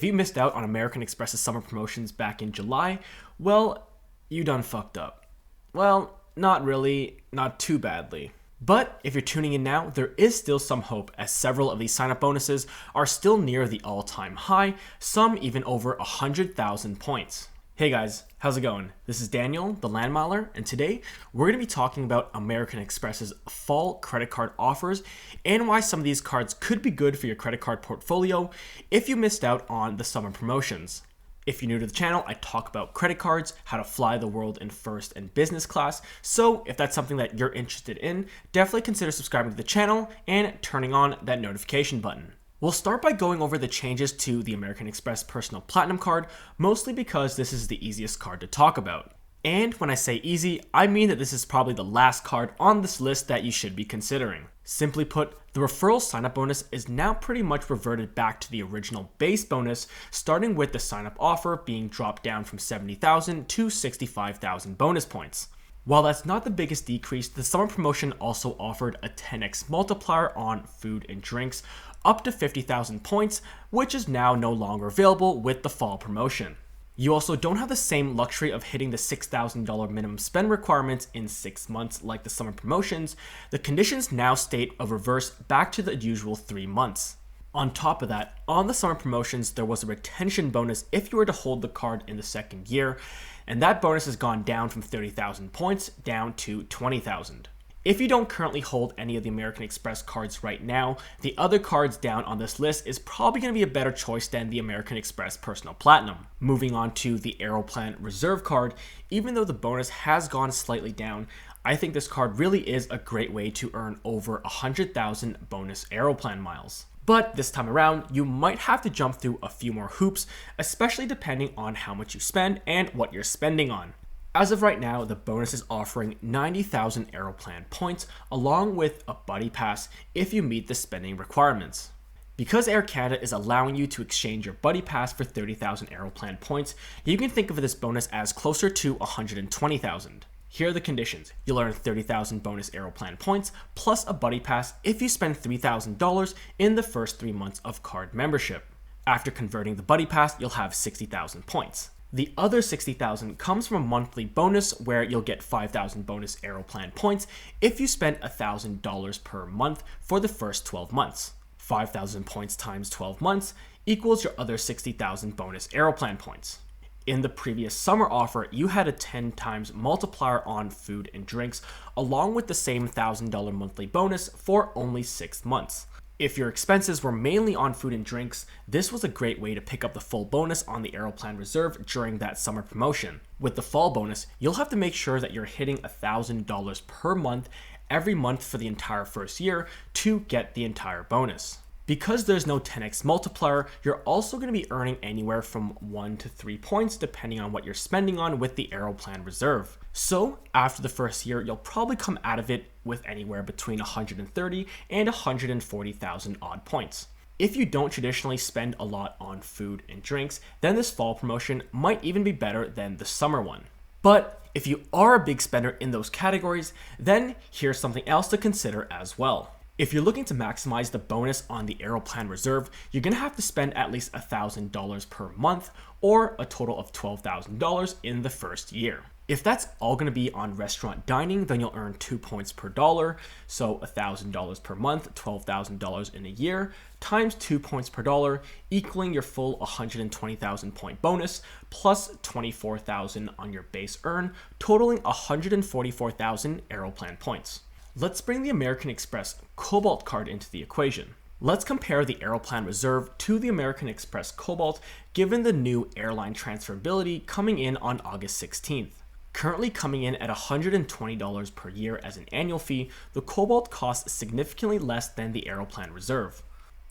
If you missed out on American Express's summer promotions back in July, well, you done fucked up. Well, not really, not too badly. But if you're tuning in now, there is still some hope as several of these sign-up bonuses are still near the all-time high, some even over 100,000 points. Hey guys, how's it going? This is Daniel, TheLandMiler, and today we're going to be talking about American Express's fall credit card offers and why some of these cards could be good for your credit card portfolio if you missed out on the summer promotions. If you're new to the channel, I talk about credit cards, how to fly the world in first and business class, so if that's something that you're interested in, definitely consider subscribing to the channel and turning on that notification button. We'll start by going over the changes to the American Express Personal Platinum card, mostly because this is the easiest card to talk about. And when I say easy, I mean that this is probably the last card on this list that you should be considering. Simply put, the referral sign-up bonus is now pretty much reverted back to the original base bonus, starting with the sign-up offer being dropped down from 70,000 to 65,000 bonus points. While that's not the biggest decrease, the summer promotion also offered a 10x multiplier on food and drinks, up to 50,000 points, which is now no longer available with the fall promotion. You also don't have the same luxury of hitting the $6,000 minimum spend requirements in 6 months like the summer promotions. The conditions now state a reverse back to the usual 3 months. On top of that, on the summer promotions, there was a retention bonus if you were to hold the card in the second year, and that bonus has gone down from 30,000 points down to 20,000. If you don't currently hold any of the American Express cards right now, the other cards down on this list is probably going to be a better choice than the American Express Personal Platinum. Moving on to the Aeroplan Reserve card, even though the bonus has gone slightly down, I think this card really is a great way to earn over 100,000 bonus Aeroplan miles. But this time around, you might have to jump through a few more hoops, especially depending on how much you spend and what you're spending on. As of right now, the bonus is offering 90,000 Aeroplan points along with a buddy pass if you meet the spending requirements. Because Air Canada is allowing you to exchange your buddy pass for 30,000 Aeroplan points, you can think of this bonus as closer to 120,000. Here are the conditions. You'll earn 30,000 bonus Aeroplan points plus a buddy pass if you spend $3,000 in the first 3 months of card membership. After converting the buddy pass, you'll have 60,000 points. The other 60,000 comes from a monthly bonus where you'll get 5,000 bonus Aeroplan points if you spend $1,000 per month for the first 12 months. 5,000 points times 12 months equals your other 60,000 bonus Aeroplan points. In the previous summer offer, you had a 10 times multiplier on food and drinks, along with the same $1,000 monthly bonus for only 6 months. If your expenses were mainly on food and drinks, this was a great way to pick up the full bonus on the Aeroplan Reserve during that summer promotion. With the fall bonus, you'll have to make sure that you're hitting $1,000 per month every month for the entire first year to get the entire bonus. Because there's no 10x multiplier, you're also going to be earning anywhere from 1 to 3 points depending on what you're spending on with the Aeroplan Reserve. So after the first year, you'll probably come out of it with anywhere between 130 and 140,000 odd points. If you don't traditionally spend a lot on food and drinks, then this fall promotion might even be better than the summer one. But if you are a big spender in those categories, then here's something else to consider as well. If you're looking to maximize the bonus on the Aeroplan Reserve, you're going to have to spend at least $1,000 per month or a total of $12,000 in the first year. If that's all going to be on restaurant dining, then you'll earn 2 points per dollar, so $1,000 per month, $12,000 in a year, times 2 points per dollar, equaling your full 120,000 point bonus, plus 24,000 on your base earn, totaling 144,000 Aeroplan points. Let's bring the American Express Cobalt card into the equation. Let's compare the Aeroplan Reserve to the American Express Cobalt given the new airline transferability coming in on August 16th. Currently coming in at $120 per year as an annual fee, the Cobalt costs significantly less than the Aeroplan Reserve.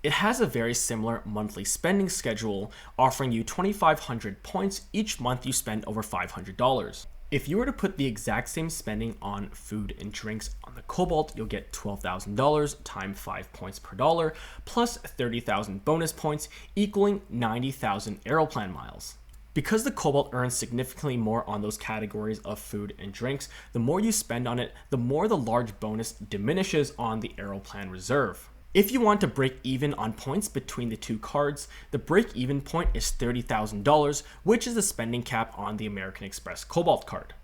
It has a very similar monthly spending schedule, offering you 2,500 points each month you spend over $500. If you were to put the exact same spending on food and drinks on the Cobalt, you'll get $12,000 times 5 points per dollar, plus 30,000 bonus points, equaling 90,000 Aeroplan miles. Because the Cobalt earns significantly more on those categories of food and drinks, the more you spend on it, the more the large bonus diminishes on the Aeroplan Reserve. If you want to break even on points between the two cards, the break-even point is $30,000, which is the spending cap on the American Express Cobalt card.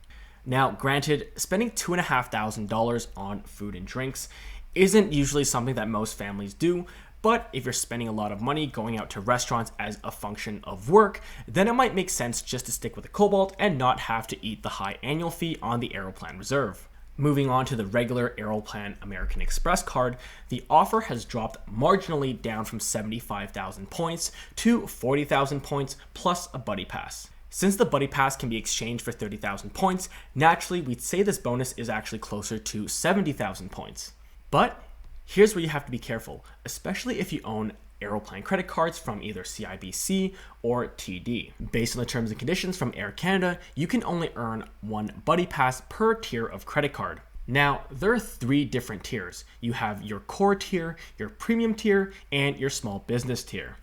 Now, granted, spending $2,500 on food and drinks isn't usually something that most families do, but if you're spending a lot of money going out to restaurants as a function of work, then it might make sense just to stick with the Cobalt and not have to eat the high annual fee on the Aeroplan Reserve. Moving on to the regular Aeroplan American Express card, the offer has dropped marginally down from 75,000 points to 40,000 points plus a buddy pass. Since the buddy pass can be exchanged for 30,000 points, naturally we'd say this bonus is actually closer to 70,000 points. But here's where you have to be careful, especially if you own Aeroplan credit cards from either CIBC or TD. Based on the terms and conditions from Air Canada, you can only earn one buddy pass per tier of credit card. Now, there are 3 different tiers. You have your core tier, your premium tier, and your small business tier.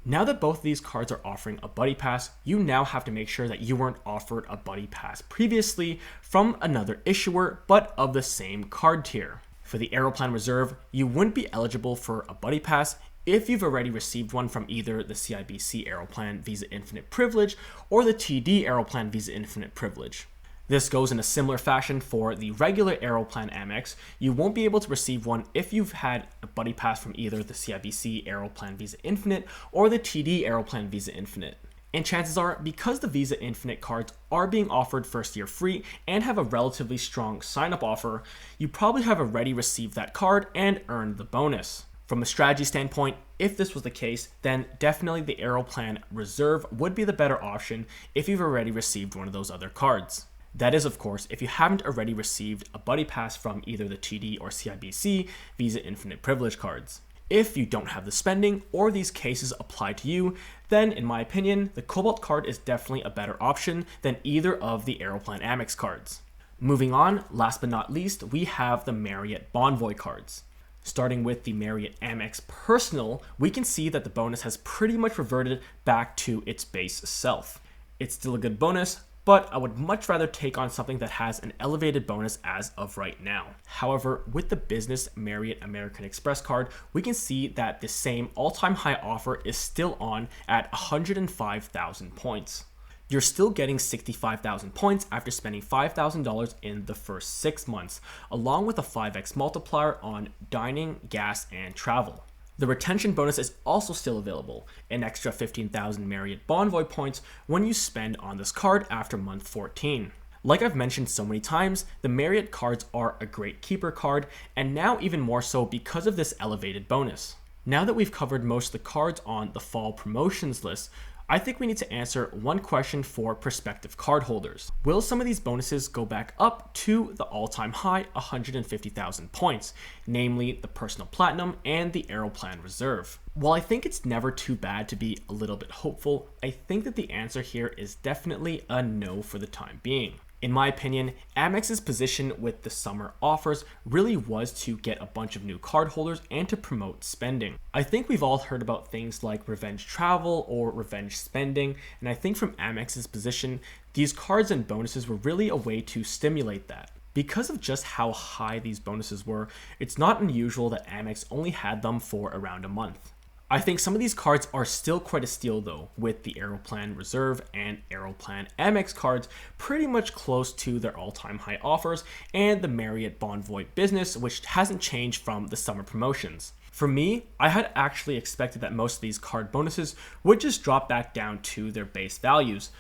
Now that both of these cards are offering a buddy pass, you now have to make sure that you weren't offered a buddy pass previously from another issuer, but of the same card tier. For the Aeroplan Reserve, you wouldn't be eligible for a buddy pass if you've already received one from either the CIBC Aeroplan Visa Infinite Privilege or the TD Aeroplan Visa Infinite Privilege. This goes in a similar fashion for the regular Aeroplan Amex. You won't be able to receive one if you've had a buddy pass from either the CIBC Aeroplan Visa Infinite or the TD Aeroplan Visa Infinite. And chances are, because the Visa Infinite cards are being offered first year free and have a relatively strong sign-up offer, you probably have already received that card and earned the bonus. From a strategy standpoint, if this was the case, then definitely the Aeroplan Reserve would be the better option if you've already received one of those other cards. That is, of course, if you haven't already received a buddy pass from either the TD or CIBC Visa Infinite Privilege cards. If you don't have the spending or these cases apply to you, then in my opinion, the Cobalt card is definitely a better option than either of the Aeroplan Amex cards. Moving on, last but not least, we have the Marriott Bonvoy cards. Starting with the Marriott Amex Personal, we can see that the bonus has pretty much reverted back to its base self. It's still a good bonus, but I would much rather take on something that has an elevated bonus as of right now. However, with the business Marriott American Express card, we can see that the same all-time high offer is still on at 105,000 points. You're still getting 65,000 points after spending $5,000 in the first 6 months, along with a 5x multiplier on dining, gas, and travel. The retention bonus is also still available, an extra 15,000 Marriott Bonvoy points when you spend on this card after month 14. Like I've mentioned so many times, the Marriott cards are a great keeper card, and now even more so because of this elevated bonus. Now that we've covered most of the cards on the fall promotions list, I think we need to answer one question for prospective cardholders. Will some of these bonuses go back up to the all-time high 150,000 points, namely the Personal Platinum and the Aeroplan Reserve? While I think it's never too bad to be a little bit hopeful, I think that the answer here is definitely a no for the time being. In my opinion, Amex's position with the summer offers really was to get a bunch of new cardholders and to promote spending. I think we've all heard about things like revenge travel or revenge spending, and I think from Amex's position, these cards and bonuses were really a way to stimulate that. Because of just how high these bonuses were, it's not unusual that Amex only had them for around a month. I think some of these cards are still quite a steal though, with the Aeroplan Reserve and Aeroplan Amex cards pretty much close to their all-time high offers, and the Marriott Bonvoy business, which hasn't changed from the summer promotions. For me, I had actually expected that most of these card bonuses would just drop back down to their base values.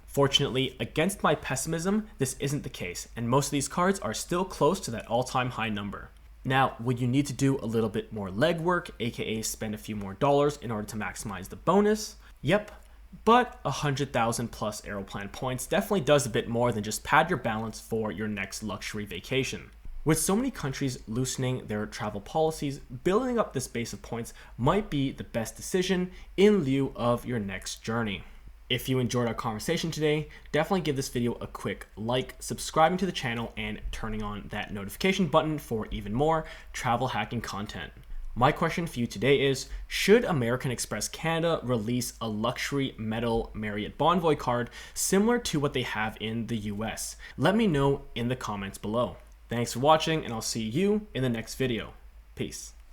Fortunately, against my pessimism, this isn't the case, and most of these cards are still close to that all-time high number. Now, would you need to do a little bit more legwork, aka spend a few more dollars in order to maximize the bonus? Yep, but 100,000 plus Aeroplan points definitely does a bit more than just pad your balance for your next luxury vacation. With so many countries loosening their travel policies, building up this base of points might be the best decision in lieu of your next journey. If you enjoyed our conversation today, definitely give this video a quick like, subscribing to the channel, and turning on that notification button for even more travel hacking content. My question for you today is, should American Express Canada release a luxury metal Marriott Bonvoy card similar to what they have in the US? Let me know in the comments below. Thanks for watching, and I'll see you in the next video. Peace.